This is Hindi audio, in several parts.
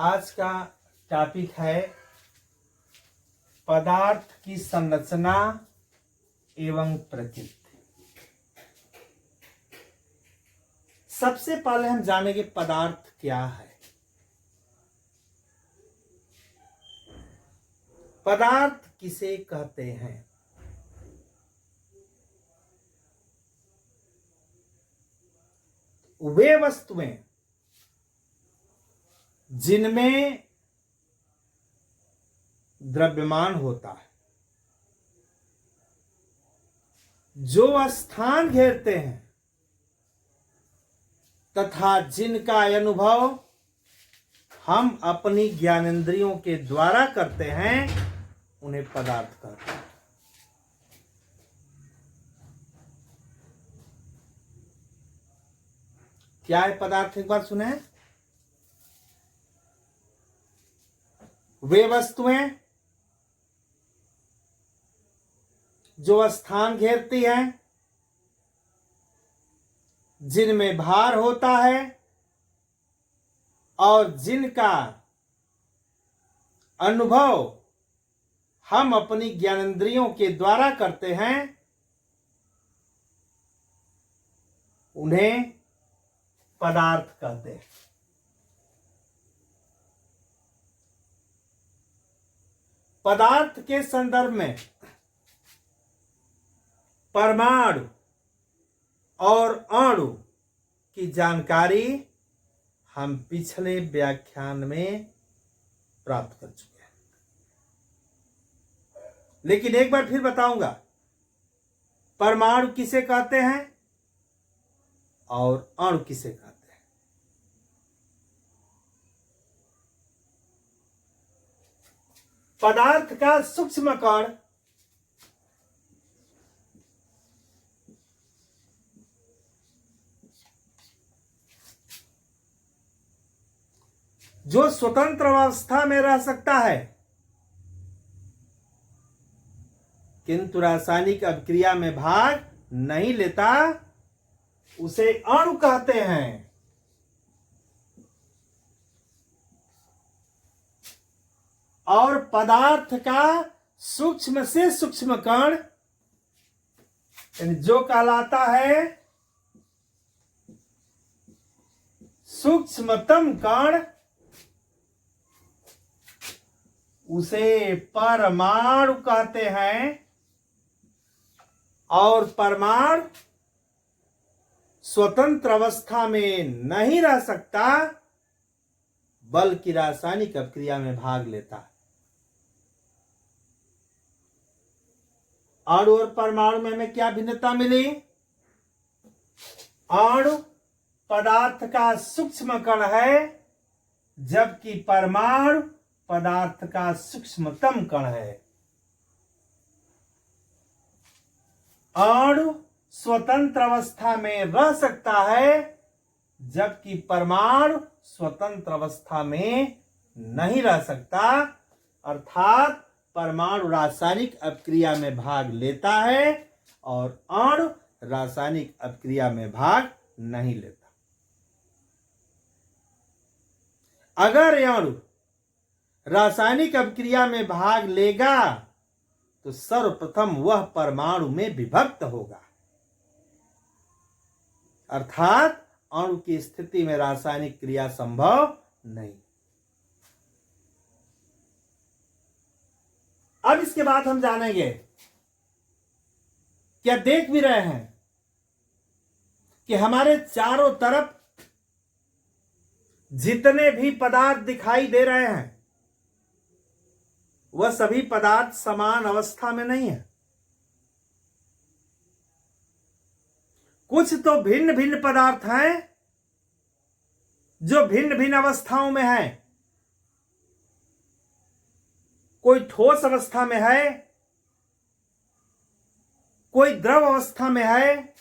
आज का टॉपिक है पदार्थ की संरचना एवं प्रकृति। सबसे पहले हम जानेंगे पदार्थ क्या है। पदार्थ किसे कहते हैं? वे वस्तुएं जिनमें द्रव्यमान होता है, जो स्थान घेरते हैं तथा जिनका अनुभव हम अपनी ज्ञानेंद्रियों के द्वारा करते हैं, उन्हें पदार्थ कहते हैं। क्या है पदार्थ? एक बार सुने। वे वस्तुएं जो स्थान घेरती हैं, जिनमें भार होता है और जिनका अनुभव हम अपनी ज्ञानेंद्रियों के द्वारा करते हैं, उन्हें पदार्थ कहते हैं। पदार्थ के संदर्भ में परमाणु और अणु की जानकारी हम पिछले व्याख्यान में प्राप्त कर चुके हैं, लेकिन एक बार फिर बताऊंगा परमाणु किसे कहते हैं और अणु किसे कहते हैं। पदार्थ का सूक्ष्म कण जो स्वतंत्र अवस्था में रह सकता है किंतु रासायनिक अभिक्रिया में भाग नहीं लेता, उसे अणु कहते हैं। और पदार्थ का सूक्ष्म से सूक्ष्म कण जो कहलाता है सूक्ष्मतम कण, उसे परमाणु कहते हैं। और परमाणु स्वतंत्र अवस्था में नहीं रह सकता, बल्कि रासायनिक अभिक्रिया में भाग लेता है। अणु और परमाणु में हमें क्या भिन्नता मिली? अणु पदार्थ का सूक्ष्म कण है, जबकि परमाणु पदार्थ का सूक्ष्मतम कण है। अणु स्वतंत्र अवस्था में रह सकता है, जबकि परमाणु स्वतंत्र अवस्था में नहीं रह सकता, अर्थात परमाणु रासायनिक अभिक्रिया में भाग लेता है और अणु रासायनिक अभिक्रिया में भाग नहीं लेता। अगर अणु रासायनिक अभिक्रिया में भाग लेगा तो सर्वप्रथम वह परमाणु में विभक्त होगा, अर्थात अणु की स्थिति में रासायनिक क्रिया संभव नहीं। अब इसके बाद हम जानेंगे, क्या देख भी रहे हैं कि हमारे चारों तरफ जितने भी पदार्थ दिखाई दे रहे हैं, वह सभी पदार्थ समान अवस्था में नहीं है। कुछ तो भिन्न भिन्न पदार्थ हैं जो भिन्न भिन्न अवस्थाओं में हैं। कोई ठोस अवस्था में है, कोई द्रव अवस्था में है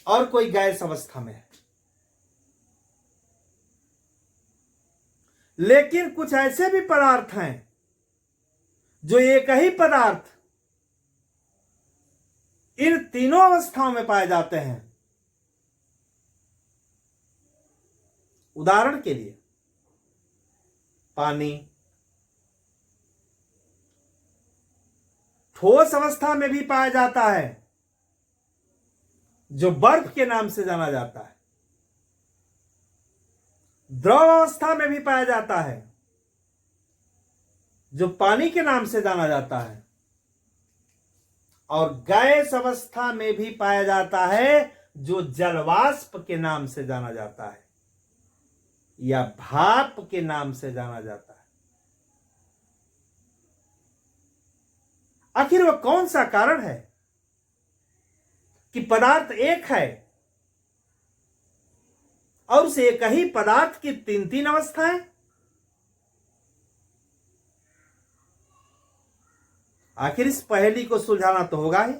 और कोई गैस अवस्था में है। लेकिन कुछ ऐसे भी पदार्थ हैं जो एक ही पदार्थ इन तीनों अवस्थाओं में पाए जाते हैं। उदाहरण के लिए पानी। ठोस अवस्था में भी पाया जाता है, जो बर्फ के नाम से जाना जाता है। द्रव अवस्था में भी पाया जाता है, जो पानी के नाम से जाना जाता है। और गैस अवस्था में भी पाया जाता है, जो जलवाष्प के नाम से जाना जाता है या भाप के नाम से जाना जाता है। आखिर वह कौन सा कारण है कि पदार्थ एक है और उस एक ही पदार्थ की तीन तीन अवस्थाएं? आखिर इस पहेली को सुलझाना तो होगा ही।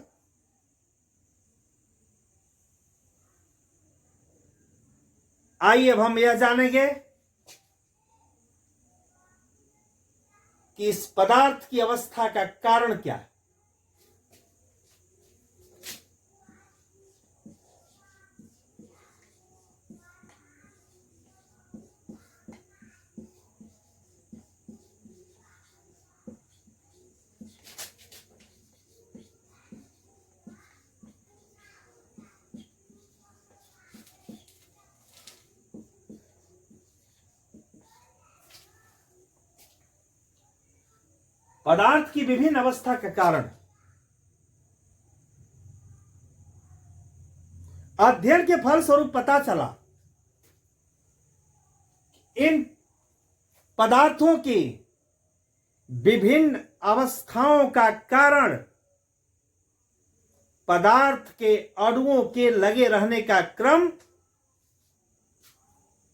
आइए अब हम यह जानेंगे कि इस पदार्थ की अवस्था का कारण क्या है। पदार्थ की विभिन्न अवस्था का कारण अध्ययन के फलस्वरूप पता चला, इन पदार्थों की विभिन्न अवस्थाओं का कारण पदार्थ के अणुओं के लगे रहने का क्रम,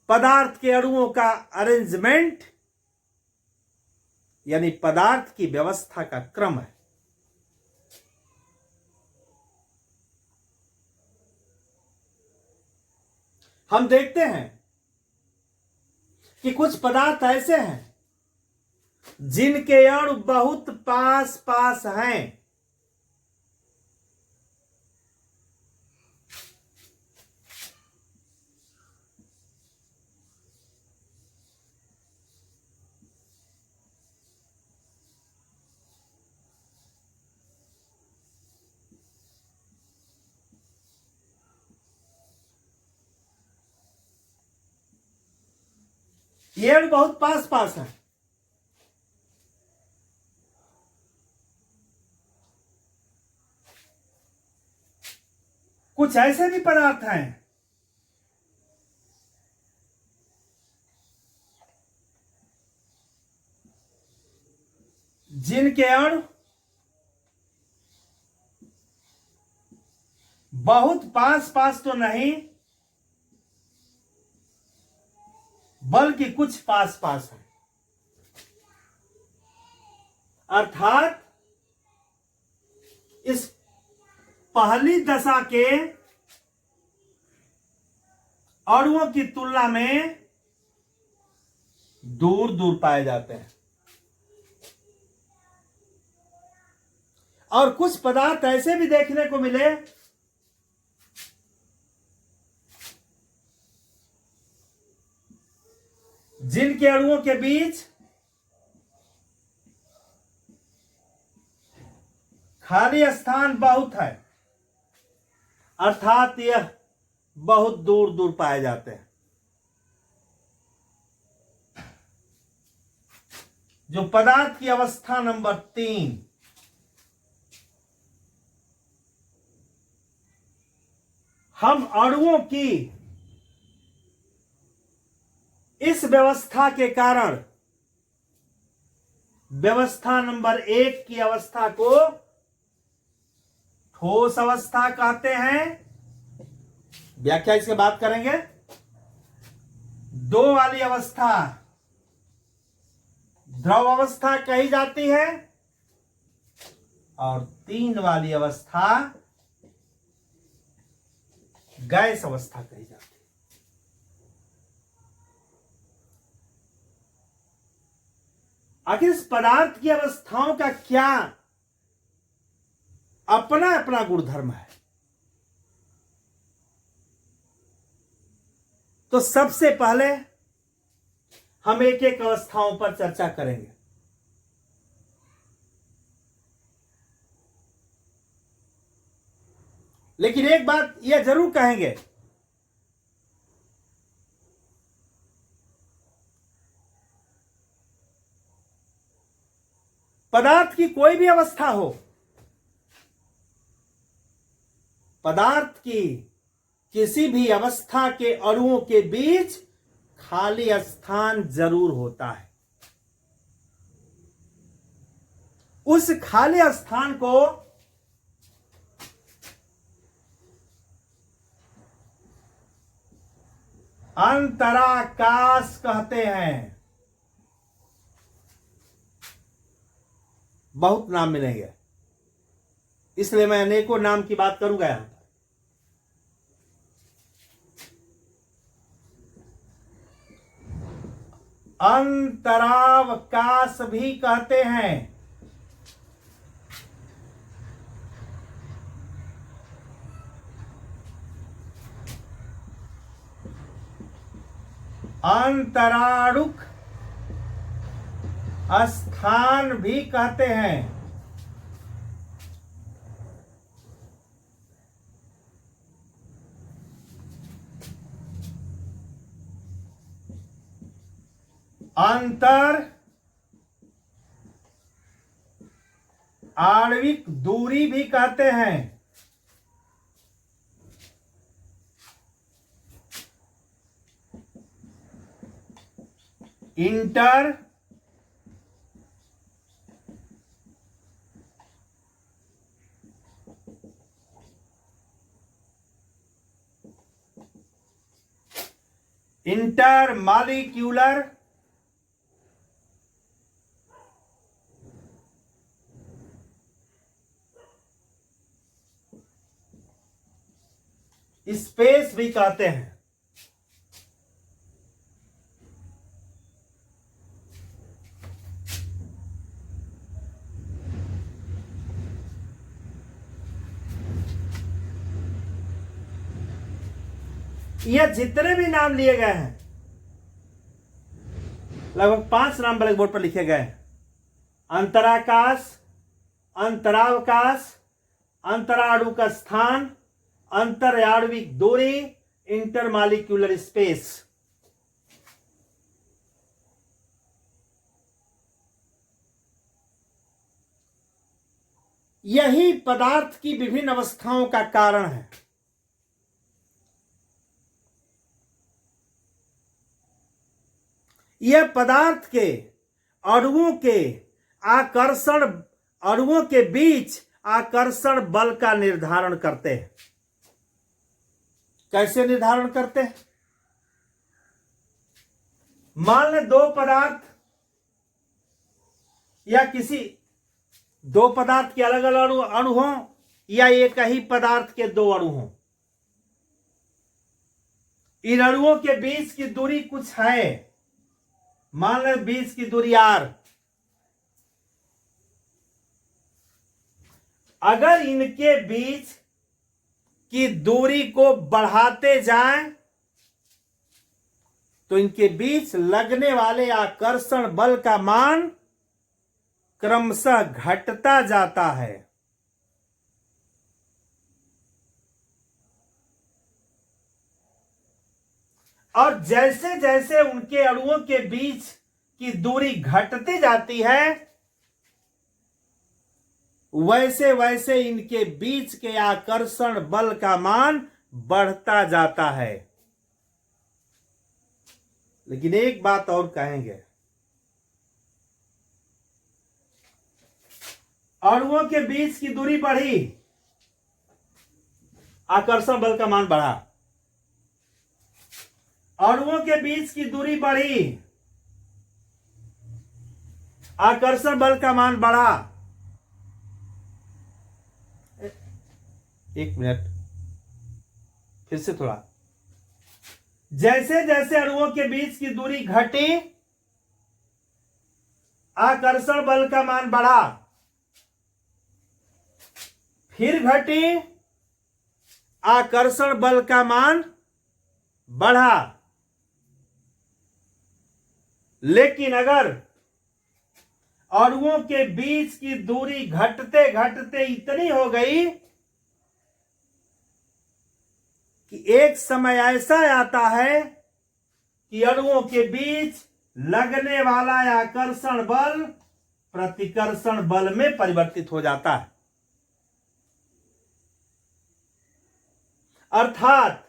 पदार्थ के अणुओं का अरेंजमेंट यानी पदार्थ की व्यवस्था का क्रम है। हम देखते हैं कि कुछ पदार्थ ऐसे हैं जिनके अणु बहुत पास पास हैं, ये अणु बहुत पास पास हैं। कुछ ऐसे भी पदार्थ हैं जिनके अणु बहुत पास पास तो नहीं बल्कि कुछ पास पास है। अर्थात इस पहली दशा के अणुओं की तुलना में दूर दूर पाए जाते हैं। और कुछ पदार्थ ऐसे भी देखने को मिले जिनके अणुओं के बीच खाली स्थान बहुत है, अर्थात यह बहुत दूर दूर पाए जाते हैं। जो पदार्थ की अवस्था नंबर 3, हम अणुओं की इस व्यवस्था के कारण व्यवस्था नंबर 1 की अवस्था को ठोस अवस्था कहते हैं। व्याख्या इसके बाद करेंगे। 2 वाली अवस्था द्रव अवस्था कही जाती है और 3 वाली अवस्था गैस अवस्था कही जाती है। आखिर इस पदार्थ की अवस्थाओं का क्या अपना अपना गुणधर्म है? तो सबसे पहले हम एक एक अवस्थाओं पर चर्चा करेंगे। लेकिन एक बात यह जरूर कहेंगे, पदार्थ की कोई भी अवस्था हो, पदार्थ की किसी भी अवस्था के अणुओं के बीच खाली स्थान जरूर होता है। उस खाली स्थान को अंतराकाश कहते हैं। बहुत नाम मिलेंगे, इसलिए मैं अनेकों नाम की बात करूंगा यहां पर। अंतरावकाश भी कहते हैं। अंतराळुक स्थान भी कहते हैं। अंतर आणविक दूरी भी कहते हैं। इंटर इंटरमॉलिक्यूलर स्पेस भी कहते हैं। यह जितने भी नाम लिए गए हैं, लगभग 5 नाम ब्लैक बोर्ड पर लिखे गए हैं। अंतराकाश, अंतरावकाश, अंतराणु का स्थान, अंतराणविक दूरी, इंटरमॉलिक्यूलर स्पेस। यही पदार्थ की विभिन्न अवस्थाओं का कारण है। यह पदार्थ के अणुओं के आकर्षण, अणुओं के बीच आकर्षण बल का निर्धारण करते हैं। कैसे निर्धारण करते हैं? मान लें 2 पदार्थ या किसी 2 पदार्थ के अलग अलग अणु हों, या एक ही पदार्थ के 2 अणु हों। इन अणुओं के बीच की दूरी कुछ है, मान लें 20 की दूरी r। अगर इनके बीच की दूरी को बढ़ाते जाएं तो इनके बीच लगने वाले आकर्षण बल का मान क्रमशः घटता जाता है। और जैसे जैसे उनके अणुओं के बीच की दूरी घटती जाती है, वैसे वैसे इनके बीच के आकर्षण बल का मान बढ़ता जाता है। लेकिन एक बात और कहेंगे, अणुओं के बीच की दूरी बढ़ी, आकर्षण बल का मान बढ़ा। अणुओं के बीच की दूरी बढ़ी, आकर्षण बल का मान बढ़ा। एक मिनट, फिर से थोड़ा। जैसे जैसे अणुओं के बीच की दूरी घटी, आकर्षण बल का मान बढ़ा, फिर घटी, आकर्षण बल का मान बढ़ा। लेकिन अगर अणुओं के बीच की दूरी घटते घटते इतनी हो गई कि एक समय ऐसा आता है कि अणुओं के बीच लगने वाला आकर्षण बल प्रतिकर्षण बल में परिवर्तित हो जाता है। अर्थात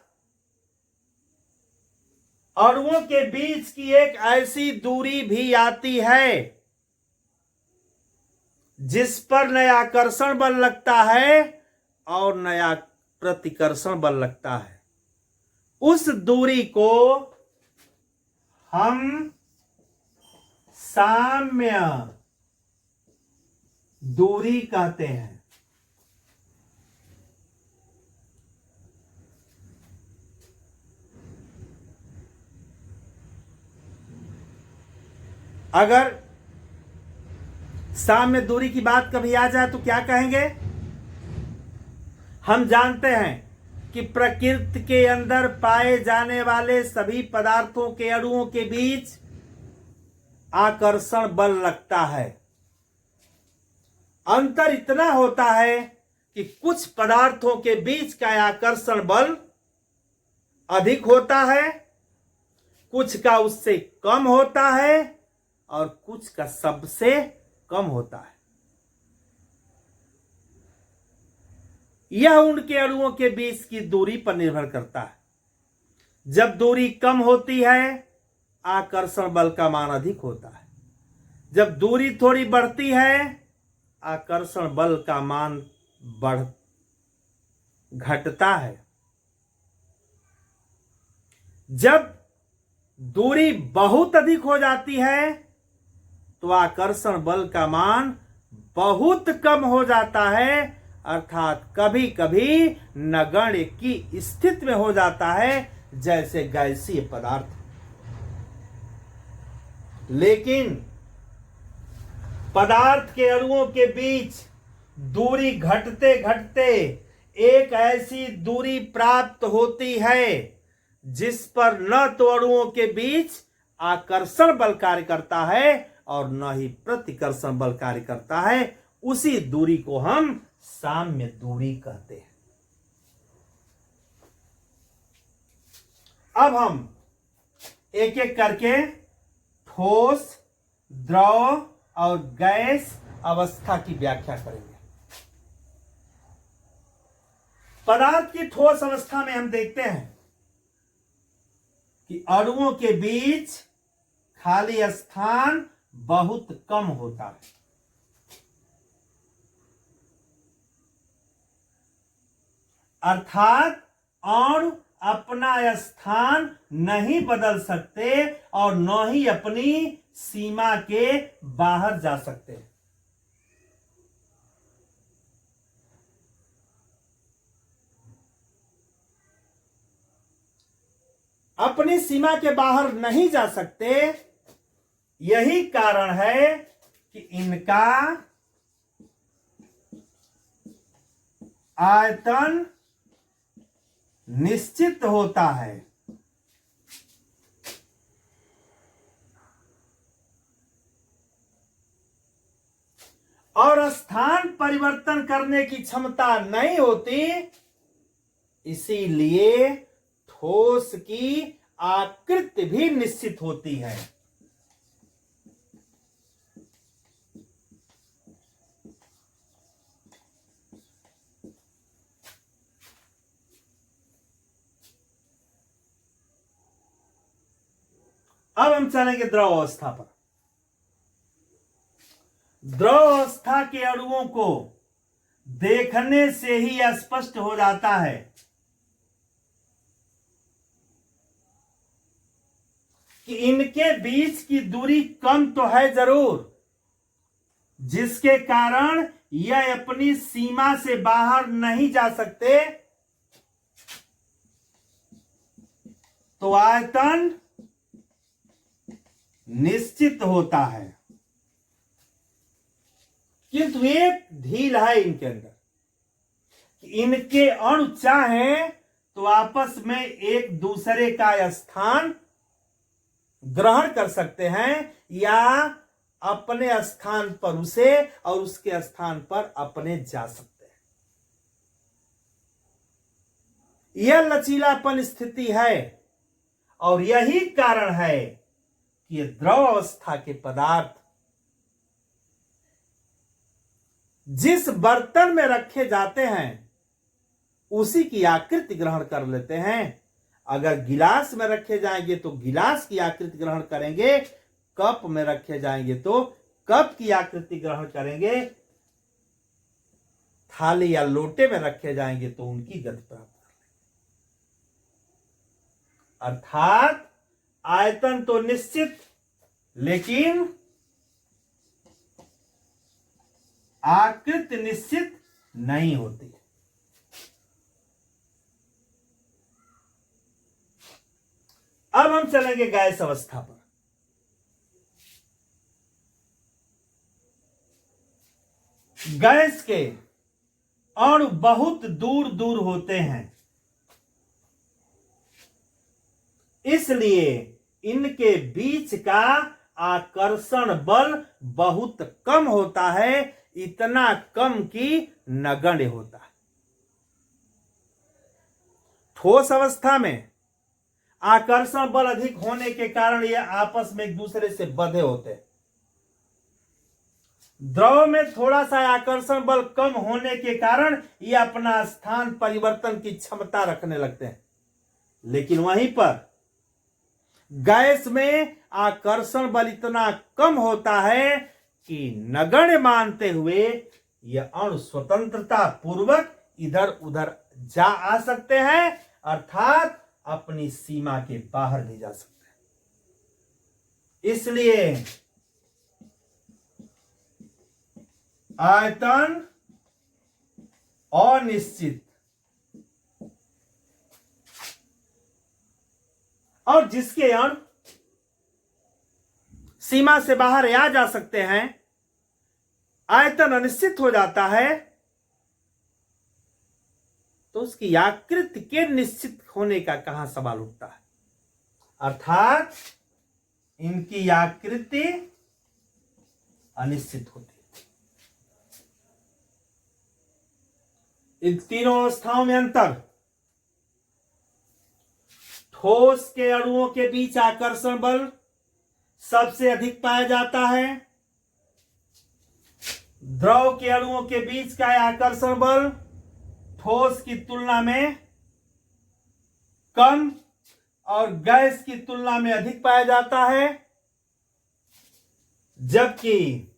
अणुओं के बीच की एक ऐसी दूरी भी आती है जिस पर नया आकर्षण बल लगता है और नया प्रतिकर्षण बल लगता है। उस दूरी को हम साम्य दूरी कहते हैं। अगर साम्य दूरी की बात कभी आ जाए तो क्या कहेंगे? हम जानते हैं कि प्रकृति के अंदर पाए जाने वाले सभी पदार्थों के अणुओं के बीच आकर्षण बल लगता है। अंतर इतना होता है कि कुछ पदार्थों के बीच का आकर्षण बल अधिक होता है, कुछ का उससे कम होता है और कुछ का सबसे कम होता है। यह उनके अणुओं के बीच की दूरी पर निर्भर करता है। जब दूरी कम होती है आकर्षण बल का मान अधिक होता है, जब दूरी थोड़ी बढ़ती है आकर्षण बल का मान घटता है। जब दूरी बहुत अधिक हो जाती है तो आकर्षण बल का मान बहुत कम हो जाता है, अर्थात कभी कभी नगण्य की स्थिति में हो जाता है जैसे गैसीय पदार्थ। लेकिन पदार्थ के अणुओं के बीच दूरी घटते घटते एक ऐसी दूरी प्राप्त होती है जिस पर न तो अणुओं के बीच आकर्षण बल कार्य करता है और न ही प्रतिकर्षण बल कार्य करता है। उसी दूरी को हम साम्य दूरी कहते हैं। अब हम एक एक करके ठोस, द्रव और गैस अवस्था की व्याख्या करेंगे। पदार्थ की ठोस अवस्था में हम देखते हैं कि अणुओं के बीच खाली स्थान बहुत कम होता है। अर्थात अणु अपना स्थान नहीं बदल सकते और न ही अपनी सीमा के बाहर जा सकते। अपनी सीमा के बाहर नहीं जा सकते, यही कारण है कि इनका आयतन निश्चित होता है। और स्थान परिवर्तन करने की क्षमता नहीं होती, इसीलिए ठोस की आकृति भी निश्चित होती है। अब हम चलेंगे द्रव अवस्था पर। द्रव अवस्था के अणुओं को देखने से ही स्पष्ट हो जाता है कि इनके बीच की दूरी कम तो है जरूर, जिसके कारण यह अपनी सीमा से बाहर नहीं जा सकते, तो आयतन निश्चित होता है। किंतु एक ढील है इनके अंदर कि इनके अणु चाहें तो आपस में एक दूसरे का स्थान ग्रहण कर सकते हैं या अपने स्थान पर उसे और उसके स्थान पर अपने जा सकते हैं। यह लचीलापन स्थिति है और यही कारण है कि ये द्रव अवस्था के पदार्थ जिस बर्तन में रखे जाते हैं उसी की आकृति ग्रहण कर लेते हैं। अगर गिलास में रखे जाएंगे तो गिलास की आकृति ग्रहण करेंगे, कप में रखे जाएंगे तो कप की आकृति ग्रहण करेंगे, थाली या लोटे में रखे जाएंगे तो उनकी गति प्राप्त कर लेंगे। अर्थात आयतन तो निश्चित, लेकिन आकृति निश्चित नहीं होती। अब हम चलेंगे गैस अवस्था पर। गैस के अणु बहुत दूर दूर होते हैं, इसलिए इनके बीच का आकर्षण बल बहुत कम होता है, इतना कम कि नगण्य होता है। ठोस अवस्था में आकर्षण बल अधिक होने के कारण ये आपस में एक दूसरे से बंधे होते हैं। द्रव में थोड़ा सा आकर्षण बल कम होने के कारण ये अपना स्थान परिवर्तन की क्षमता रखने लगते हैं, लेकिन वहीं पर गैस में आकर्षण बल इतना कम होता है कि नगण्य मानते हुए यह अणु स्वतंत्रता पूर्वक इधर उधर जा आ सकते हैं, अर्थात अपनी सीमा के बाहर भी जा सकते हैं। इसलिए आयतन अनिश्चित और जिसके अणु सीमा से बाहर आ जा सकते हैं, आयतन अनिश्चित हो जाता है, तो उसकी आकृति के निश्चित होने का कहां सवाल उठता है। अर्थात इनकी आकृति अनिश्चित होती है। इन तीनों अवस्थाओं में अंतर, ठोस के अणुओं के बीच आकर्षण बल सबसे अधिक पाया जाता है, द्रव के अणुओं के बीच का आकर्षण बल ठोस की तुलना में कम और गैस की तुलना में अधिक पाया जाता है, जबकि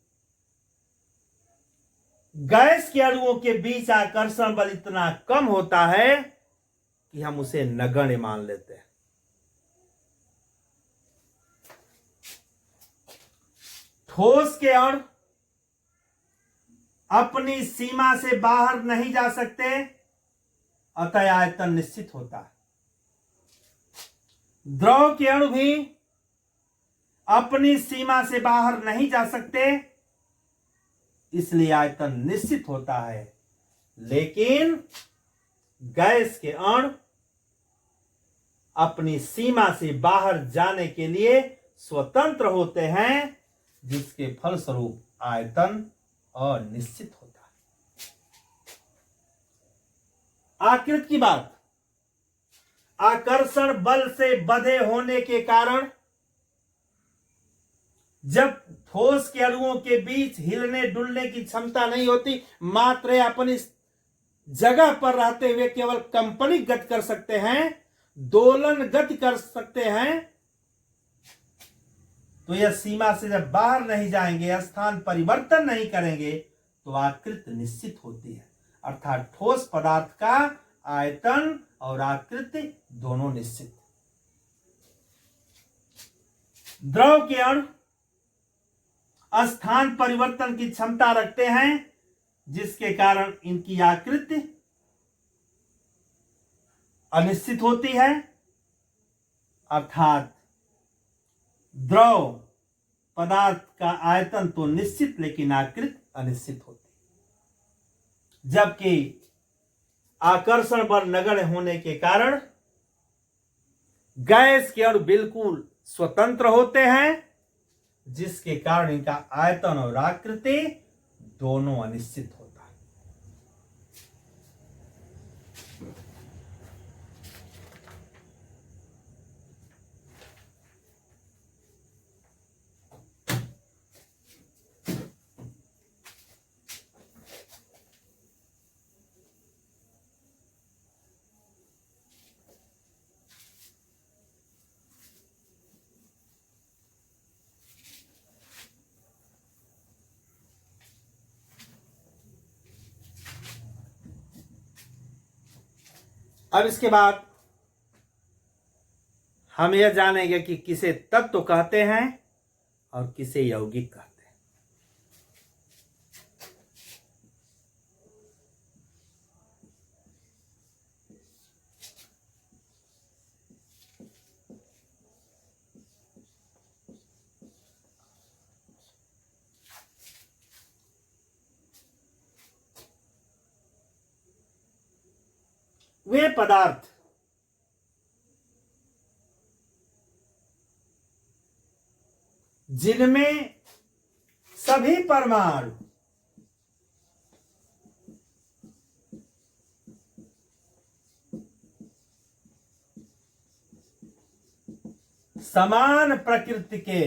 गैस के अणुओं के बीच आकर्षण बल इतना कम होता है कि हम उसे नगण्य मान लेते हैं। ठोस के अणु अपनी सीमा से बाहर नहीं जा सकते, अतः आयतन निश्चित होता है। द्रव के अणु भी अपनी सीमा से बाहर नहीं जा सकते, इसलिए आयतन निश्चित होता है। लेकिन गैस के अणु अपनी सीमा से बाहर जाने के लिए स्वतंत्र होते हैं, जिसके फलस्वरूप आयतन अनिश्चित होता है। आकृति की बात, आकर्षण बल से बंधे होने के कारण जब ठोस के अणुओं के बीच हिलने डुलने की क्षमता नहीं होती, मात्र अपनी जगह पर रहते हुए केवल कंपनिक गति कर सकते हैं, दोलन गति कर सकते हैं, तो यह सीमा से जब बाहर नहीं जाएंगे, स्थान परिवर्तन नहीं करेंगे, तो आकृति निश्चित होती है। अर्थात ठोस पदार्थ का आयतन और आकृति दोनों निश्चित। द्रव के अणु स्थान परिवर्तन की क्षमता रखते हैं, जिसके कारण इनकी आकृति अनिश्चित होती है। अर्थात द्रव पदार्थ का आयतन तो निश्चित, लेकिन आकृति अनिश्चित होती है। जबकि आकर्षण बल नगण्य होने के कारण गैस के अणु बिल्कुल स्वतंत्र होते हैं, जिसके कारण इनका आयतन और आकृति दोनों अनिश्चित होता है। अब इसके बाद हम यह जानेंगे कि किसे तत्व कहते हैं और किसे यौगिक कहते हैं। वे पदार्थ जिनमें सभी परमाणु समान प्रकृति के,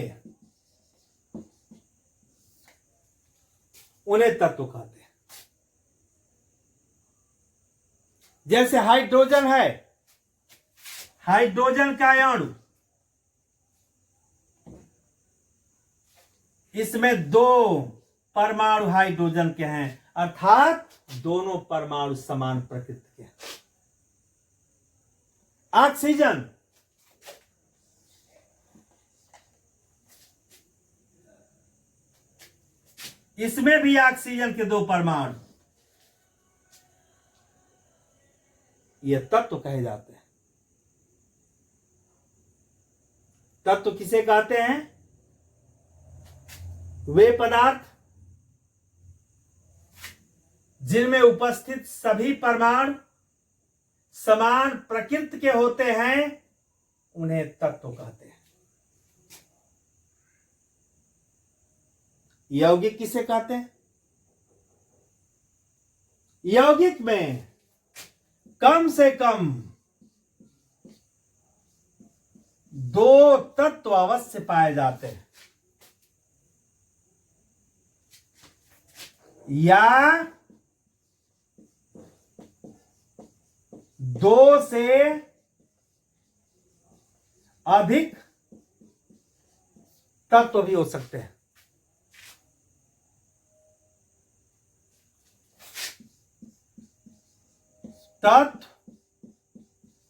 उन्हें तत्व कहते हैं। जैसे हाइड्रोजन है, हाइड्रोजन का अणु, इसमें दो परमाणु हाइड्रोजन के हैं, अर्थात दोनों परमाणु समान प्रकृति के हैं। ऑक्सीजन, इसमें भी ऑक्सीजन के दो परमाणु, ये तत्व कहे जाते हैं। तत्व किसे कहते हैं? वे पदार्थ जिनमें उपस्थित सभी परमाणु समान प्रकृति के होते हैं, उन्हें तत्व कहते हैं। यौगिक किसे कहते हैं? यौगिक में कम से कम दो तत्व अवश्य पाए जाते हैं, या दो से अधिक तत्व भी हो सकते हैं। तत्व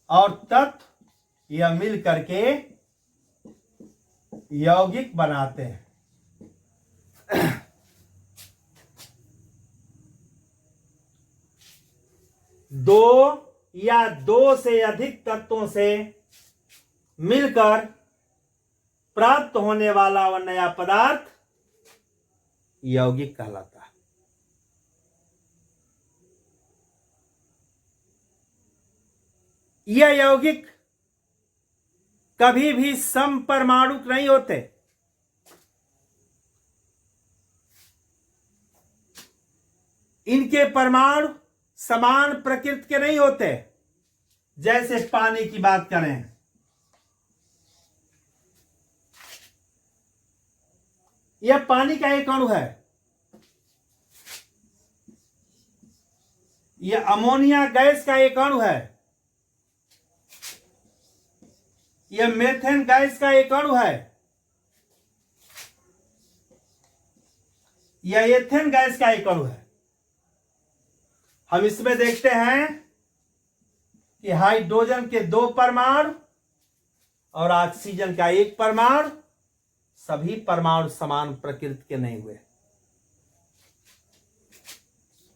और तत्व यह मिल करके यौगिक बनाते हैं। दो या दो से अधिक तत्वों से मिलकर प्राप्त होने वाला वह नया पदार्थ यौगिक कहलाता है। यह यौगिक कभी भी समपरमाणुक नहीं होते। इनके परमाणु समान प्रकृति के नहीं होते। जैसे पानी की बात करें, यह पानी का एक अणु है। यह अमोनिया गैस का एक अणु है। यह मेथेन गैस का एक अणु है। यह एथेन गैस का एक अणु है। हम इसमें देखते हैं कि हाइड्रोजन के दो परमाणु और ऑक्सीजन का एक परमाणु, सभी परमाणु समान प्रकृति के नहीं हुए।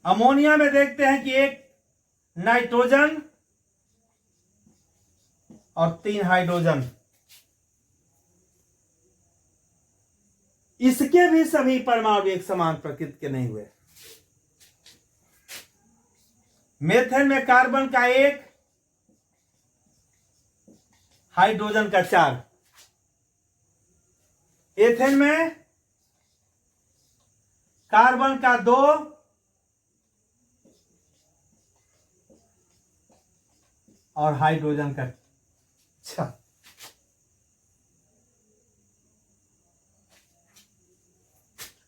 अमोनिया में देखते हैं कि एक नाइट्रोजन और 3 हाइड्रोजन, इसके भी सभी परमाणु एक समान प्रकृति के नहीं हुए। मेथेन में कार्बन का 1, हाइड्रोजन का 4, एथेन में कार्बन का 2 और हाइड्रोजन का 6।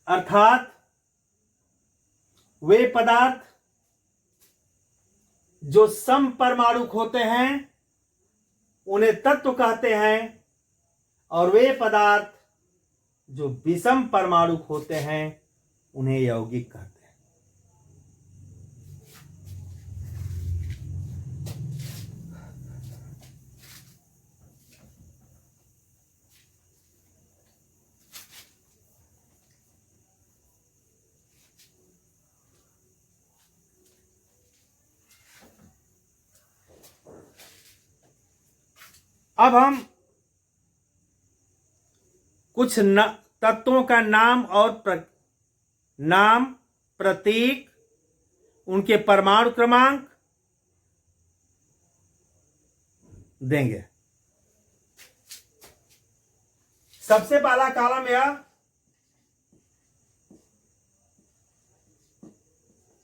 अर्थात वे पदार्थ जो समपरमाणुक होते हैं उन्हें तत्व कहते हैं, और वे पदार्थ जो विषम परमाणुक होते हैं उन्हें यौगिक कहते हैं। अब हम कुछ तत्वों का नाम और नाम, प्रतीक, उनके परमाणु क्रमांक देंगे। सबसे पहला कॉलम यह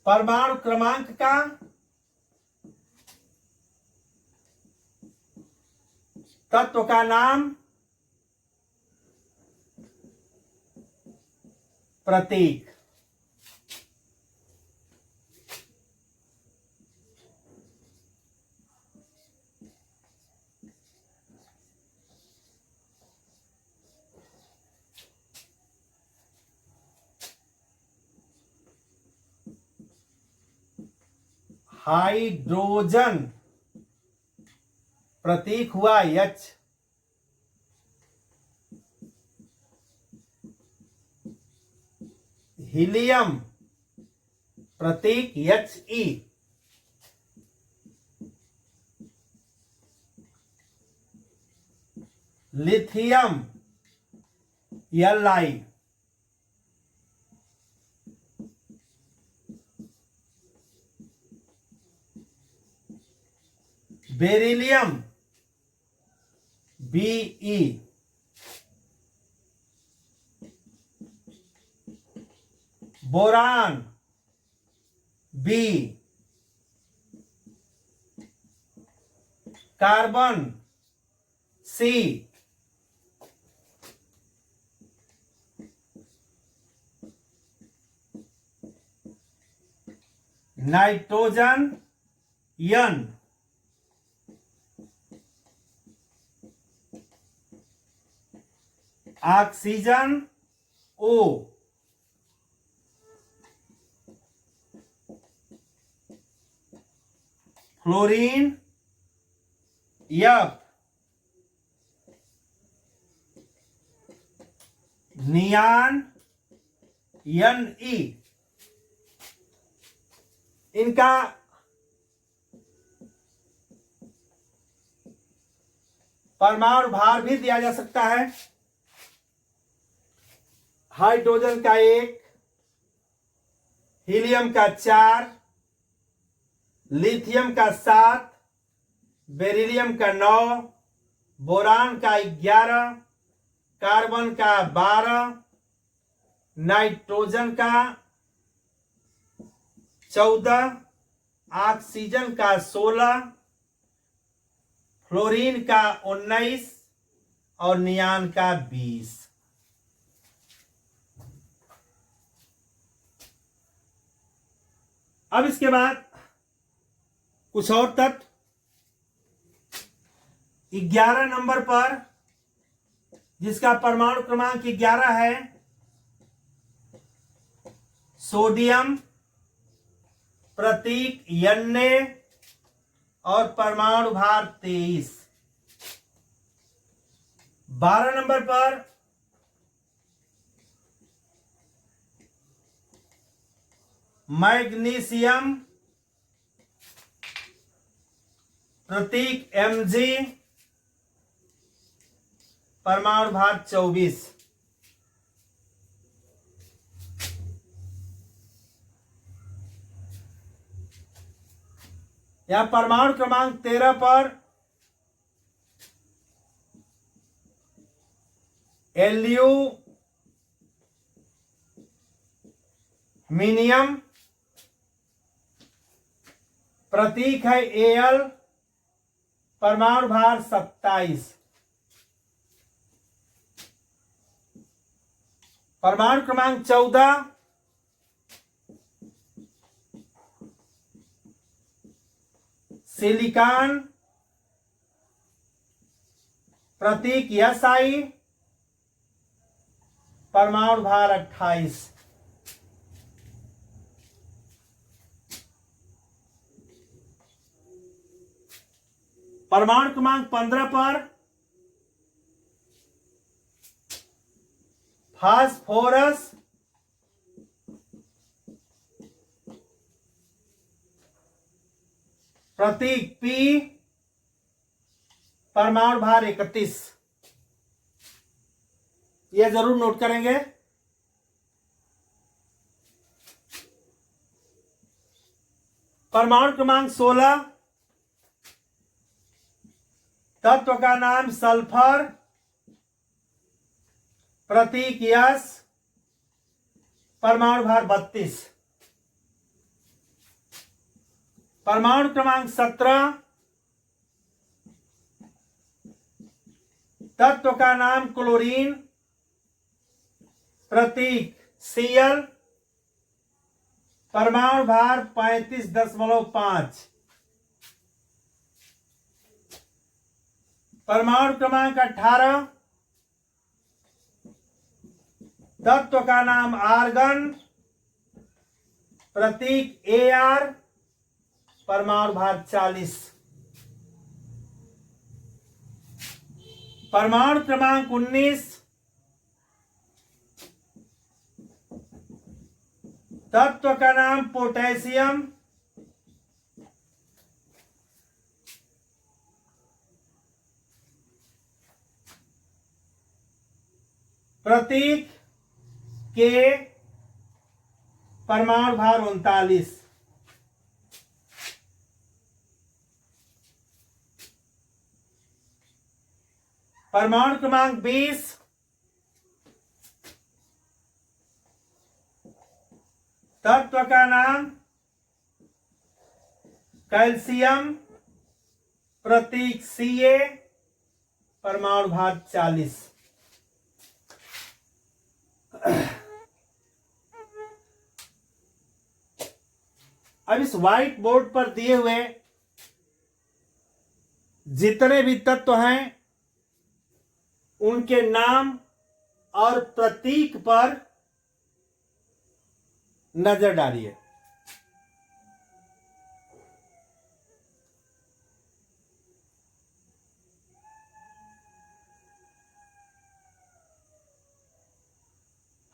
परमाणु क्रमांक का तत्व का नाम, प्रतीक। हाइड्रोजन प्रतीक हुआ H, हीलियम प्रतीक He, lithium Li, beryllium Be, boron B, carbon C, nitrogen N, oxygen O, fluorine F, neon Ne। इनका परमाणु भार भी दिया जा सकता है। हाइड्रोजन का 1, हीलियम का 4, लिथियम का 7, बेरिलियम का 9, बोरान का 11, कार्बन का 12, नाइट्रोजन का 14, ऑक्सीजन का 16, फ्लोरीन का 19 और नियान का 20। अब इसके बाद कुछ और तत्व 11 नंबर पर, जिसका परमाणु क्रमांक 11 है, सोडियम प्रतीक Na और परमाणु भार 23। 12 नंबर पर मैग्नीशियम प्रतीक Mg, परमाणु भार 24। यह परमाणु क्रमांक 13 पर एल्यूमिनियम, प्रतीक है Al, परमाणु भार 27। परमाणु क्रमांक 14 सिलिकॉन, प्रतीक Si, परमाणु भार 28। परमाणु क्रमांक 15 पर फास्फोरस, प्रतीक P, परमाणु भार 31। यह जरूर नोट करेंगे। परमाणु क्रमांक 16 तत्व का नाम सल्फर, प्रतीक S, परमाणु भार 32। परमाणु क्रमांक 17 तत्व का नाम क्लोरीन, प्रतीक Cl, परमाणु भार 35.5। परमाणु क्रमांक 18 तत्व का नाम आर्गन, प्रतीक Ar, परमाणु भार 40। परमाणु क्रमांक 19 तत्व का नाम पोटेशियम, प्रतीक K, परमाणु भार 39। परमाणु क्रमांक 20 तत्व का नाम कैल्शियम, प्रतीक Ca, परमाणु भार 40। अब इस व्हाइट बोर्ड पर दिए हुए जितने भी तत्व हैं उनके नाम और प्रतीक पर नजर डालिए।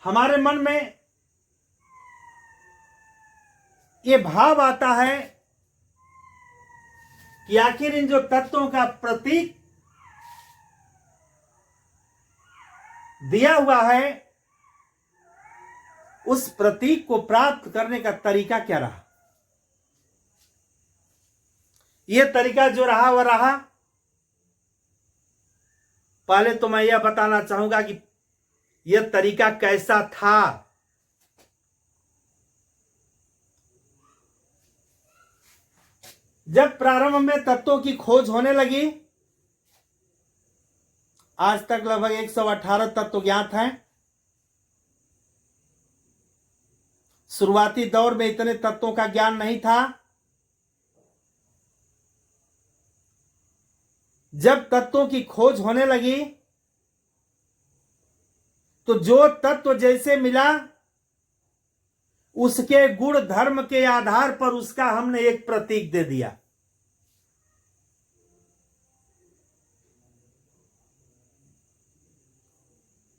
हमारे मन में ये भाव आता है कि आखिर इन जो तत्वों का प्रतीक दिया हुआ है उस प्रतीक को प्राप्त करने का तरीका क्या रहा। यह तरीका जो रहा वह रहा। पहले तो मैं यह बताना चाहूंगा कि यह तरीका कैसा था। जब प्रारंभ में तत्वों की खोज होने लगी, आज तक लगभग 118 तत्व ज्ञात हैं। शुरुआती दौर में इतने तत्वों का ज्ञान नहीं था। जब तत्वों की खोज होने लगी तो जो तत्व जैसे मिला उसके गुण धर्म के आधार पर उसका हमने एक प्रतीक दे दिया।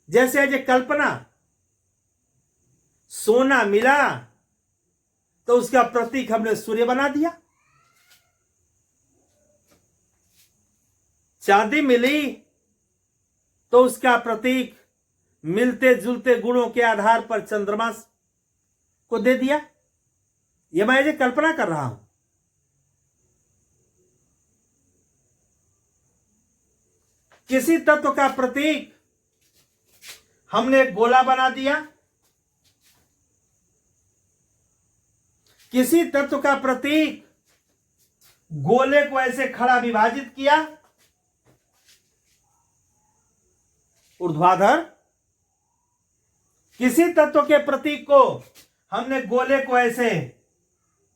जैसे आज कल्पना, सोना मिला तो उसका प्रतीक हमने सूर्य बना दिया। चांदी मिली तो उसका प्रतीक मिलते जुलते गुणों के आधार पर चंद्रमा को दे दिया। यह मैं जो कल्पना कर रहा हूं। किसी तत्व का प्रतीक हमने एक गोला बना दिया, किसी तत्व का प्रतीक गोले को ऐसे खड़ा विभाजित किया, ऊर्ध्वाधर। किसी तत्व के प्रतीक को हमने गोले को ऐसे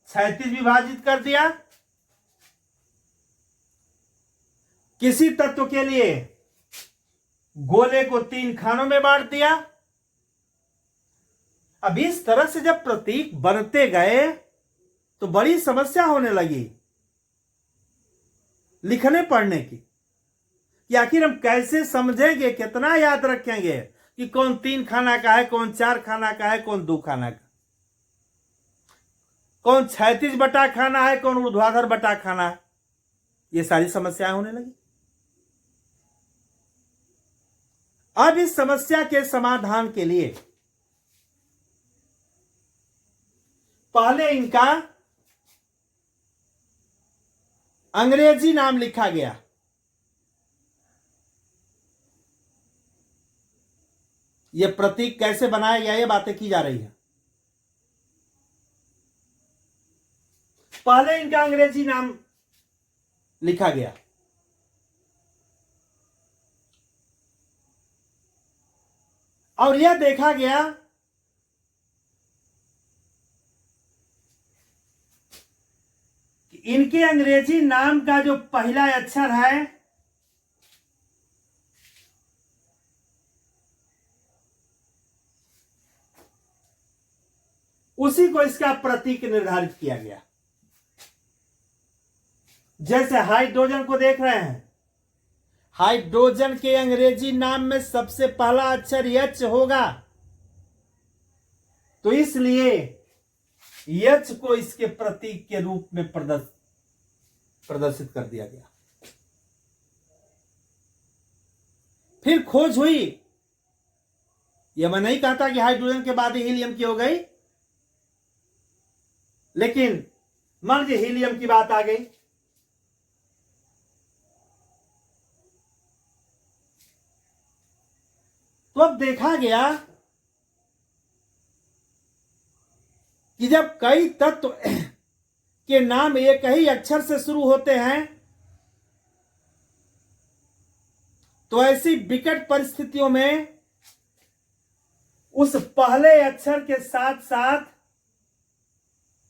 क्षैतिज विभाजित कर दिया। किसी तत्व के लिए गोले को 3 खानों में बांट दिया। अब इस तरह से जब प्रतीक बनते गए तो बड़ी समस्या होने लगी लिखने पढ़ने की, कि आखिर हम कैसे समझेंगे, कितना याद रखेंगे कि कौन 3 खाना का है, कौन 4 खाना का है, कौन 2 खाना का, कौन क्षैतिज बटा खाना है, कौन ऊर्ध्वाधर बटा खाना है। ये सारी समस्याएं होने लगी। अब इस समस्या के समाधान के लिए पहले इनका अंग्रेजी नाम लिखा गया। यह प्रतीक कैसे बनाया गया, ये बातें की जा रही है। पहले इनका अंग्रेजी नाम लिखा गया। और यह देखा गया कि इनके अंग्रेजी नाम का जो पहला अक्षर है उसी को इसका प्रतीक निर्धारित किया गया। जैसे हाइड्रोजन को देख रहे हैं, हाइड्रोजन के अंग्रेजी नाम में सबसे पहला अक्षर एच होगा, तो इसलिए एच को इसके प्रतीक के रूप में प्रदर्शित कर दिया गया। फिर खोज हुई, यह मैं नहीं कहता कि हाइड्रोजन के बाद हीलियम की हो गई, लेकिन मान लीजिए हीलियम की बात आ गई, तो अब देखा गया कि जब कई तत्व के नाम एक ही अक्षर से शुरू होते हैं तो ऐसी विकट परिस्थितियों में उस पहले अक्षर के साथ साथ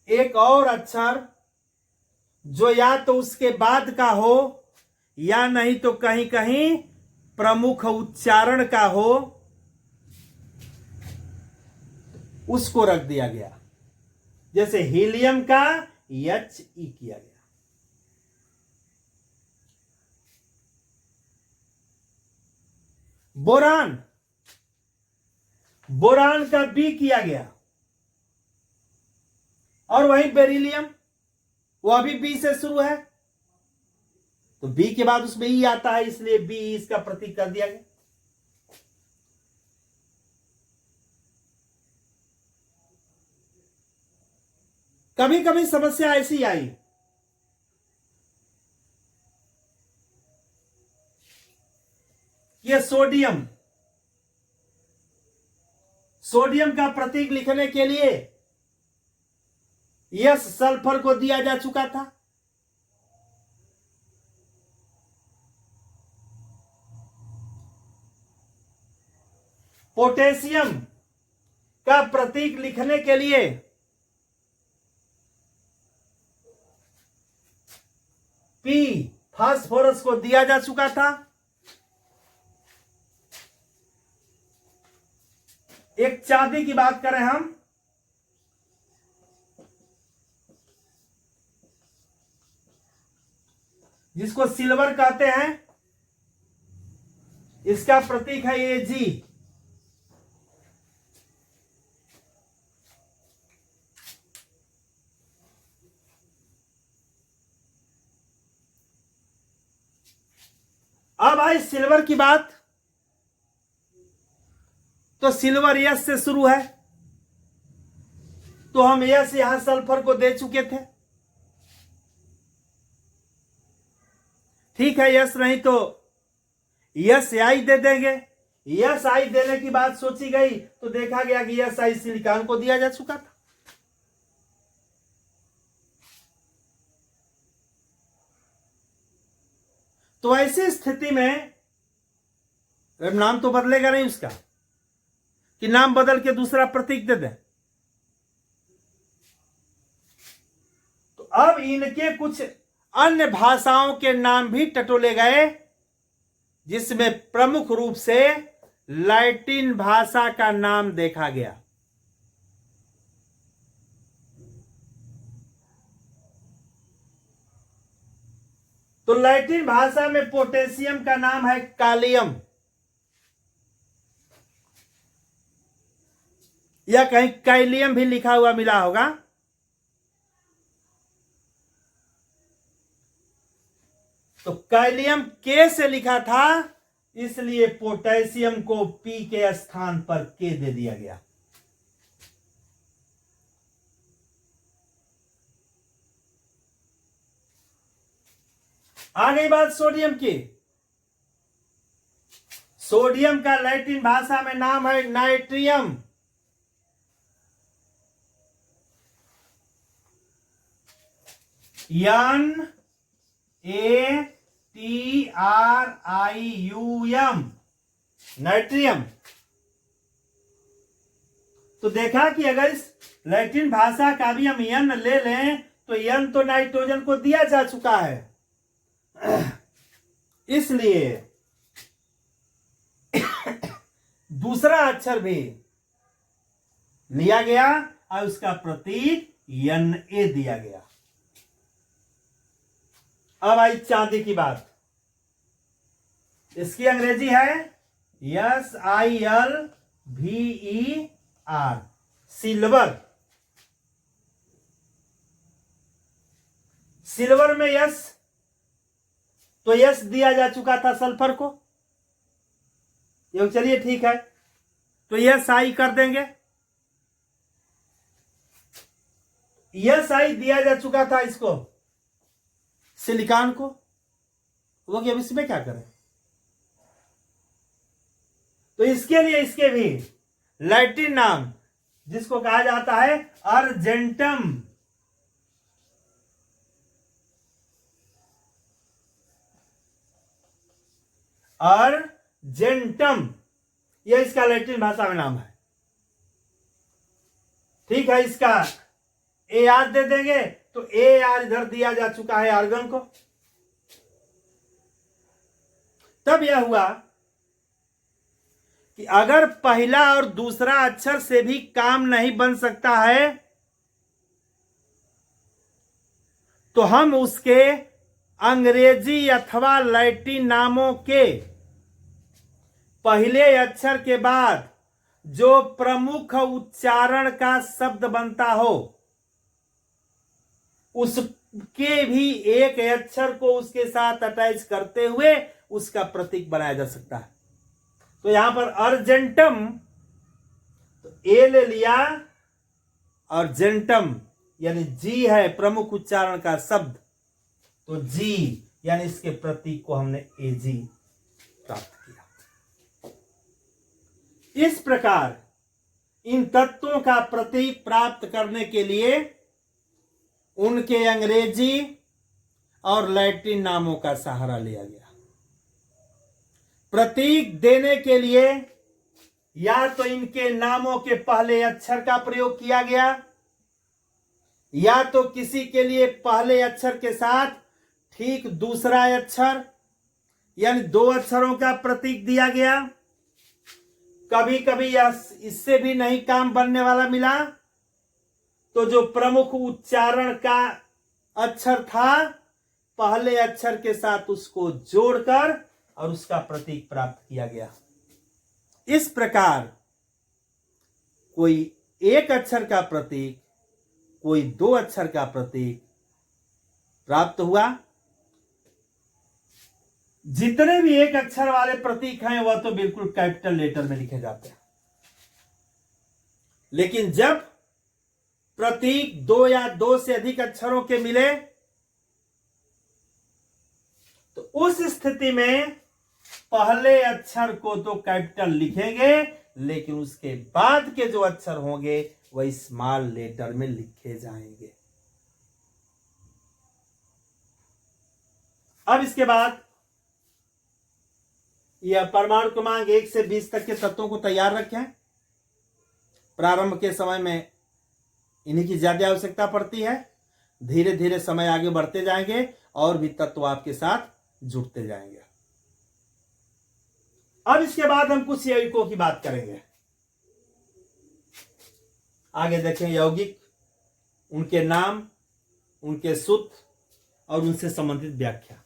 एक और अक्षर जो या तो उसके बाद का हो या नहीं तो कहीं कहीं प्रमुख उच्चारण का हो, उसको रख दिया गया। जैसे हीलियम का HE किया गया। बोरान, बोरान का B किया गया। और वहीं बेरिलियम, वो अभी B से शुरू है, तो B के बाद उसमें E आता है, इसलिए B इसका प्रतीक कर दिया गया। कभी कभी समस्या ऐसी आई ये सोडियम, सोडियम का प्रतीक लिखने के लिए यस सल्फर को दिया जा चुका था। पोटेशियम का प्रतीक लिखने के लिए पी फास्फोरस को दिया जा चुका था। एक चांदी की बात करें हम, जिसको सिल्वर कहते हैं, इसका प्रतीक है Ag। अब आई सिल्वर की बात, तो सिल्वर यस से शुरू है, तो हम यस यहां सल्फर को दे चुके थे। ठीक है, यस नहीं तो यस आई दे देंगे, यस आई देने की बात सोची गई तो देखा गया कि यस आई सिलिकॉन को दिया जा चुका था। तो ऐसी स्थिति में नाम तो बदलेगा नहीं उसका, कि नाम बदल के दूसरा प्रतीक दे दें। तो अब इनके कुछ अन्य भाषाओं के नाम भी टटोले गए, जिसमें प्रमुख रूप से लैटिन भाषा का नाम देखा गया। तो लैटिन भाषा में पोटेशियम का नाम है कालियम, या कहीं कैलियम भी लिखा हुआ मिला होगा। तो कैलियम के से लिखा था, इसलिए पोटेशियम को पी के स्थान पर के दे दिया गया। आ गई बात सोडियम की। सोडियम का लैटिन भाषा में नाम है नाइट्रियम। NaTrium, नाइट्रियम। तो देखा कि अगर इस लैटिन भाषा का भी हम यन ले लें तो यन तो नाइट्रोजन को दिया जा चुका है, इसलिए दूसरा अक्षर भी लिया गया और उसका प्रतीक Na दिया गया। अब आई चांदी की बात। इसकी अंग्रेजी है SILVER, सिल्वर। सिल्वर में यस, तो यस दिया जा चुका था सल्फर को, ये चलिए ठीक है, तो यस आई कर देंगे। यस आई दिया जा चुका था इसको सिलिकॉन को, वो कि अब इसमें क्या करें। तो इसके लिए इसके भी लैटिन नाम, जिसको कहा जाता है अर्जेंटम, अर्जेंटम, यह इसका लैटिन भाषा में नाम है। ठीक है, इसका ए आर दे देंगे, तो ए आर इधर दिया जा चुका है आर्गन को। तब यह हुआ कि अगर पहला और दूसरा अक्षर से भी काम नहीं बन सकता है तो हम उसके अंग्रेजी अथवा लैटिन नामों के पहले अक्षर के बाद जो प्रमुख उच्चारण का शब्द बनता हो उसके भी एक अक्षर को उसके साथ अटैच करते हुए उसका प्रतीक बनाया जा सकता है। तो यहां पर अर्जेंटम, तो ए ले लिया, अर्जेंटम यानी जी है प्रमुख उच्चारण का शब्द, तो जी यानी इसके प्रतीक को हमने एजी प्राप्त किया। इस प्रकार इन तत्वों का प्रतीक प्राप्त करने के लिए उनके अंग्रेजी और लैटिन नामों का सहारा लिया गया। प्रतीक देने के लिए या तो इनके नामों के पहले अक्षर का प्रयोग किया गया, या तो किसी के लिए पहले अक्षर के साथ ठीक दूसरा अक्षर यानी दो अक्षरों का प्रतीक दिया गया। कभी कभी इससे भी नहीं काम बनने वाला मिला तो जो प्रमुख उच्चारण का अक्षर था पहले अक्षर के साथ उसको जोड़कर और उसका प्रतीक प्राप्त किया गया। इस प्रकार कोई एक अक्षर का प्रतीक, कोई दो अक्षर का प्रतीक प्राप्त हुआ। जितने भी एक अक्षर वाले प्रतीक हैं वह तो बिल्कुल कैपिटल लेटर में लिखे जाते हैं, लेकिन जब प्रतीक दो या दो से अधिक अक्षरों के मिले तो उस स्थिति में पहले अक्षर को तो कैपिटल लिखेंगे, लेकिन उसके बाद के जो अक्षर होंगे वह स्मॉल लेटर में लिखे जाएंगे। अब इसके बाद यह परमाणु क्रमांक 1 से 20 तक के तत्वों को तैयार रखें। प्रारंभ के समय में इन्हीं की ज्यादा आवश्यकता पड़ती है। धीरे धीरे समय आगे बढ़ते जाएंगे और भी तत्व आपके साथ जुड़ते जाएंगे। अब इसके बाद हम कुछ यौगिकों की बात करेंगे। आगे देखें यौगिक, उनके नाम, उनके सूत्र और उनसे संबंधित व्याख्या।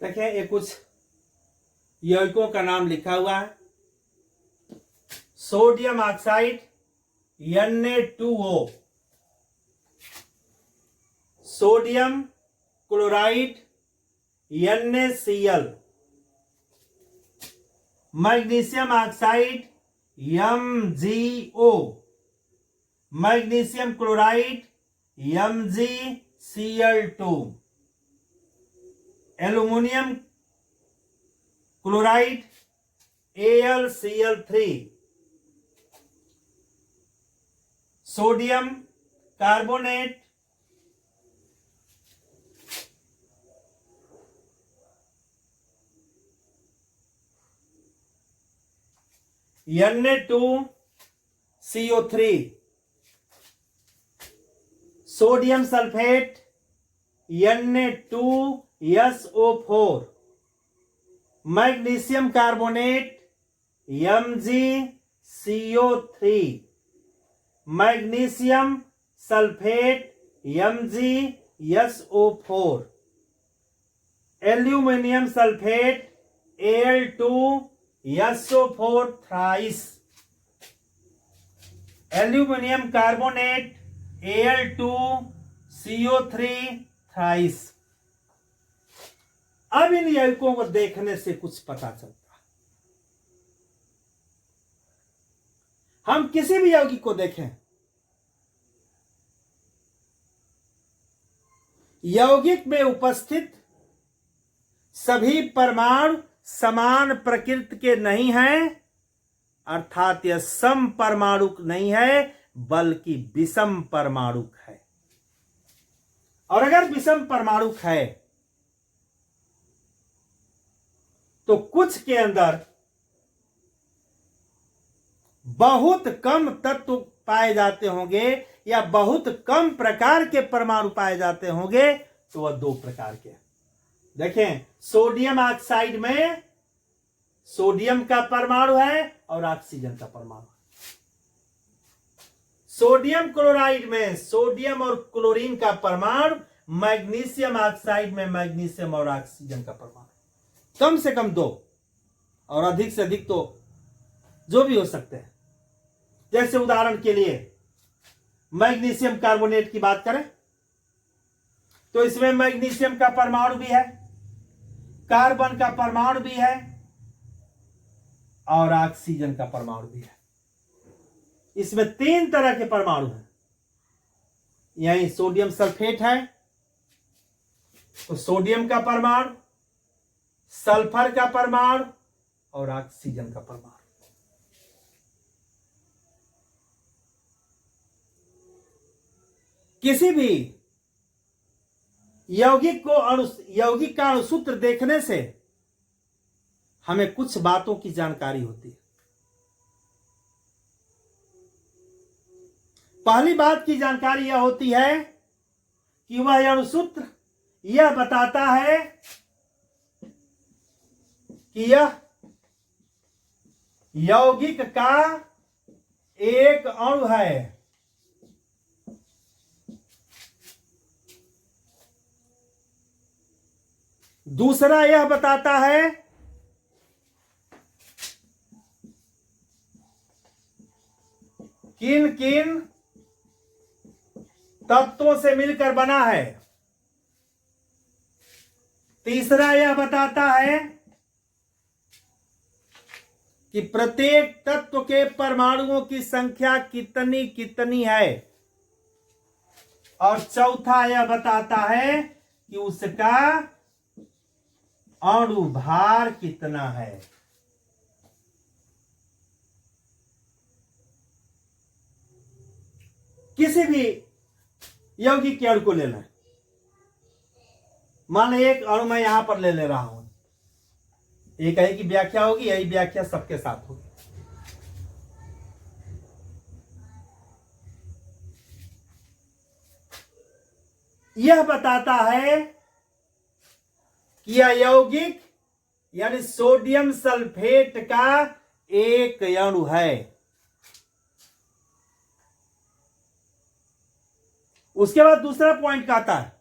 देखें ये कुछ यौगिकों का नाम लिखा हुआ है। Sodium oxide Na2O, sodium chloride NaCl, magnesium oxide MgO, magnesium chloride MgCl2, aluminium chloride AlCl3, sodium carbonate Na2CO3, sodium sulphate Na2SO4, magnesium carbonate MgCO3, magnesium sulphate MgSO4, aluminium sulphate Al2SO4 thrice, aluminium carbonate Al2CO3 thrice. अब इन यौगिकों को देखने से कुछ पता चलता है। हम किसी भी यौगिक को देखें, यौगिक में उपस्थित सभी परमाणु समान प्रकृति के नहीं हैं, अर्थात यह सम परमाणुक नहीं है बल्कि विषम परमाणुक है। और अगर विषम परमाणुक है तो कुछ के अंदर बहुत कम तत्व पाए जाते होंगे या बहुत कम प्रकार के परमाणु पाए जाते होंगे तो वह 2 प्रकार के। देखें, सोडियम ऑक्साइड में सोडियम का परमाणु है और ऑक्सीजन का परमाणु। सोडियम क्लोराइड में सोडियम और क्लोरीन का परमाणु, मैग्नीशियम ऑक्साइड में मैग्नीशियम और ऑक्सीजन का परमाणु। कम से कम 2 और अधिक से अधिक तो जो भी हो सकते हैं। जैसे उदाहरण के लिए मैग्नीशियम कार्बोनेट की बात करें तो इसमें मैग्नीशियम का परमाणु भी है, कार्बन का परमाणु भी है और ऑक्सीजन का परमाणु भी है। इसमें 3 तरह के परमाणु हैं। यही सोडियम सल्फेट है तो सोडियम का परमाणु, सल्फर का परमाणु और ऑक्सीजन का परमाणु। किसी भी यौगिक का अणुसूत्र देखने से हमें कुछ बातों की जानकारी होती है। पहली बात की जानकारी यह होती है कि वह अणुसूत्र यह बताता है कि यह यौगिक का एक अणु है। दूसरा यह बताता है किन किन तत्वों से मिलकर बना है। तीसरा यह बताता है कि प्रत्येक तत्व के परमाणुओं की संख्या कितनी कितनी है। और चौथा यह बताता है कि उसका अणु भार कितना है। किसी भी यौगिक के अणु को लेना है। मान एक अणु मैं यहां पर ले रहा हूं, एक ही की व्याख्या होगी, यही व्याख्या सबके साथ होगी। यह बताता है कि यह यौगिक यानी सोडियम सल्फेट का एक अणु है। उसके बाद दूसरा पॉइंट का आता है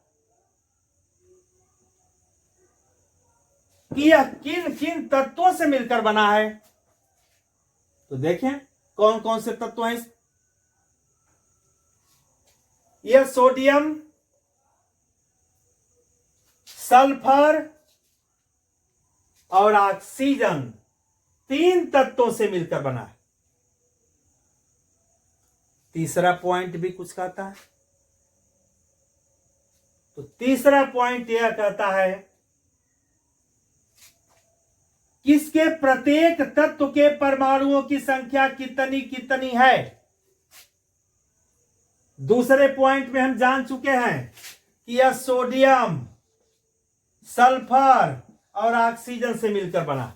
कि यह किन किन तत्वों से मिलकर बना है। तो देखें कौन कौन से तत्व हैं। यह सोडियम, सल्फर और ऑक्सीजन 3 तत्वों से मिलकर बना है। तीसरा पॉइंट भी कुछ कहता है। तो तीसरा पॉइंट यह कहता है कि इसके प्रत्येक तत्व के परमाणुओं की संख्या कितनी कितनी है। दूसरे पॉइंट में हम जान चुके हैं कि यह सोडियम, सल्फर और ऑक्सीजन से मिलकर बना।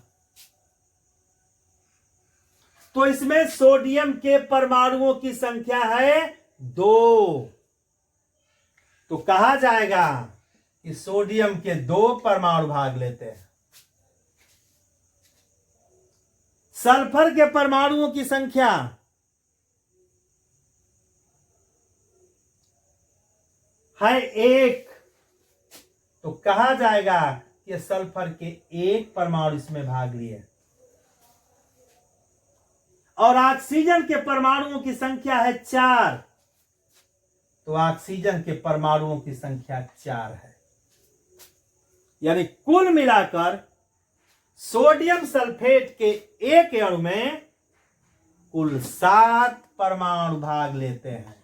तो इसमें सोडियम के परमाणुओं की संख्या है 2। तो कहा जाएगा कि सोडियम के 2 परमाणु भाग लेते हैं। सल्फर के परमाणुओं की संख्या है 1। तो कहा जाएगा कि सल्फर के 1 परमाणु इसमें भाग लिए। और ऑक्सीजन के परमाणुओं की संख्या है 4। तो ऑक्सीजन के परमाणुओं की संख्या 4 है। यानी कुल मिलाकर सोडियम सल्फेट के एक अणु में कुल 7 परमाणु भाग लेते हैं।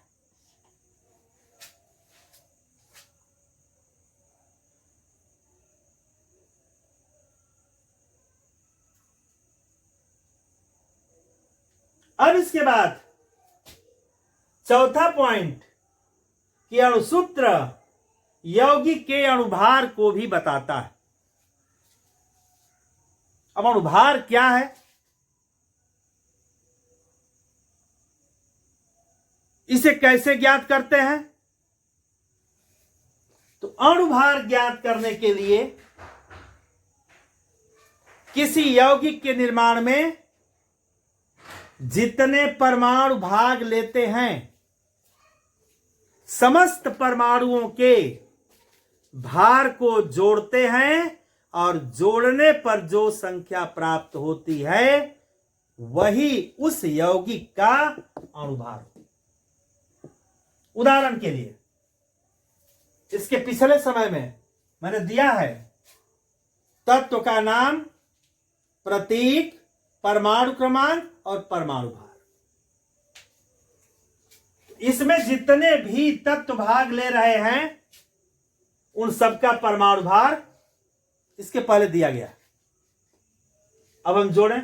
अब इसके बाद चौथा पॉइंट कि अणुसूत्र यौगिक के अणुभार को भी बताता है। अब अणुभार क्या है इसे कैसे ज्ञात करते हैं? तो अणुभार ज्ञात करने के लिए किसी यौगिक के निर्माण में जितने परमाणु भाग लेते हैं, समस्त परमाणुओं के भार को जोड़ते हैं और जोड़ने पर जो संख्या प्राप्त होती है वही उस यौगिक का अणुभार। उदाहरण के लिए इसके पिछले समय में मैंने दिया है तत्व का नाम, प्रतीक, परमाणु क्रमांक और परमाणु भार। इसमें जितने भी तत्व भाग ले रहे हैं उन सबका परमाणु भार इसके पहले दिया गया। अब हम जोड़ें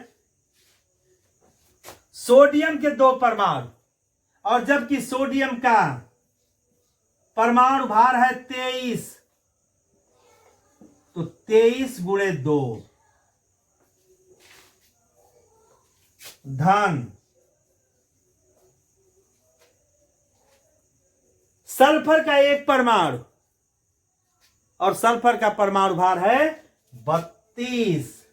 सोडियम के 2 परमाणु, और जबकि सोडियम का परमाणु भार है 23, तो 23 गुणे 2 धन। सल्फर का 1 परमाणु, और सल्फर का परमाणु भार है 32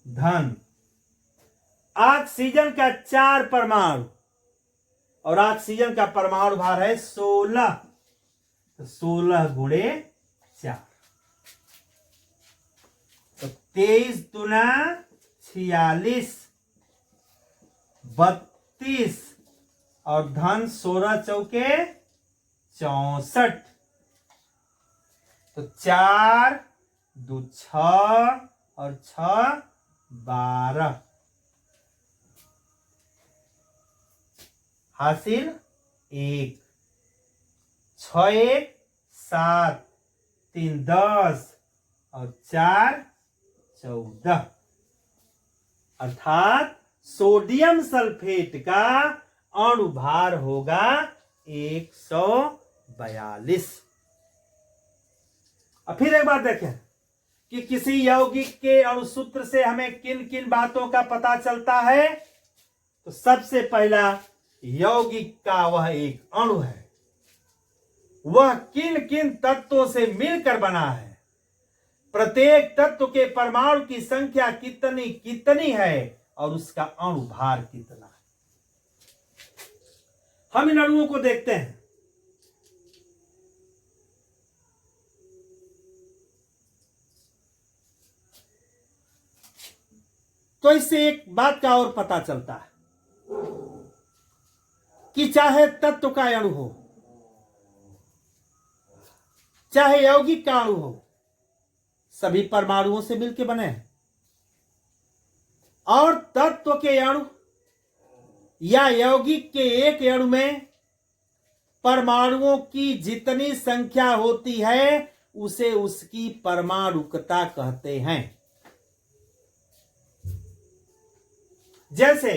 धन। ऑक्सीजन का 4 परमाणु, और ऑक्सीजन का परमाणु भार है 16, तो 16 गुणे 4, तो 23 दूना 46, 32 और धन 16 चौके 64, तो 4 2 6 और 6 12, हासिल 1, 6 1 7, 3 10 और 4 14, अर्थात सोडियम सल्फेट का अणुभार होगा 142। अब फिर एक बात देखें कि किसी यौगिक के अणुसूत्र से हमें किन किन बातों का पता चलता है। तो सबसे पहला, यौगिक का वह एक अणु है, वह किन किन तत्वों से मिलकर बना है, प्रत्येक तत्व के परमाणु की संख्या कितनी कितनी है और उसका अणुभार कितना है। हम इन अणुओं को देखते हैं। तो इससे एक बात का और पता चलता है कि चाहे तत्व का अणु हो, चाहे यौगिक का अणु हो, सभी परमाणुओं से मिलकर बने हैं। और तत्व के अणु या यौगिक के एक अणु में परमाणुओं की जितनी संख्या होती है उसे उसकी परमाणुकता कहते हैं। जैसे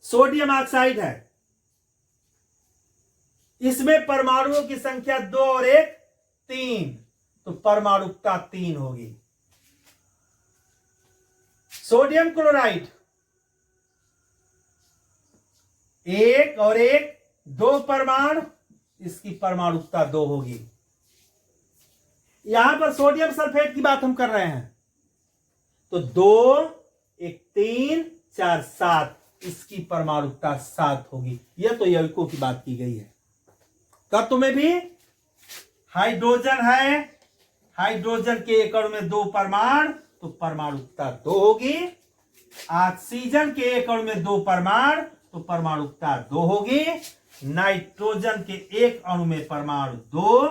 सोडियम ऑक्साइड है, इसमें परमाणुओं की संख्या 2 और 1 3, तो परमाणुकता 3 होगी। सोडियम क्लोराइड 1 और 1 2 परमाणु, इसकी परमाणुकता 2 होगी। यहां पर सोडियम सल्फेट की बात हम कर रहे हैं, तो 2 1 3 4 7, इसकी परमाणुकता 7 होगी। यह तो यौगिकों की बात की गई है। तत्व में भी हाइड्रोजन है, हाइड्रोजन के एक अणु में 2 परमाणु, तो परमाणुकता 2 होगी। ऑक्सीजन के एक अणु में 2 परमाणु, तो परमाणुकता 2 होगी। नाइट्रोजन के एक अणु में परमाणु 2,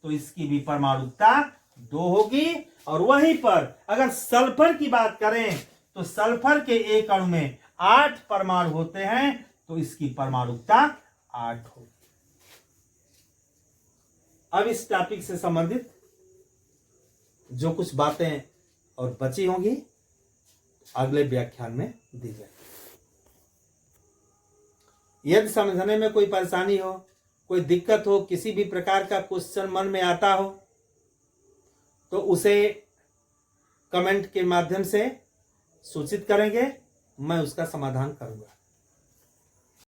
तो इसकी भी परमाणुकता 2 होगी। और वहीं पर अगर सल्फर की बात करें तो सल्फर के एक अणु में 8 परमाणु होते हैं, तो इसकी परमाणुकता 8 होगी। अब इस टॉपिक से संबंधित जो कुछ बातें और बची होंगी अगले व्याख्यान में दी जाएगी। यदि समझने में कोई परेशानी हो, कोई दिक्कत हो, किसी भी प्रकार का क्वेश्चन मन में आता हो, तो उसे कमेंट के माध्यम से सूचित करेंगे, मैं उसका समाधान करूंगा।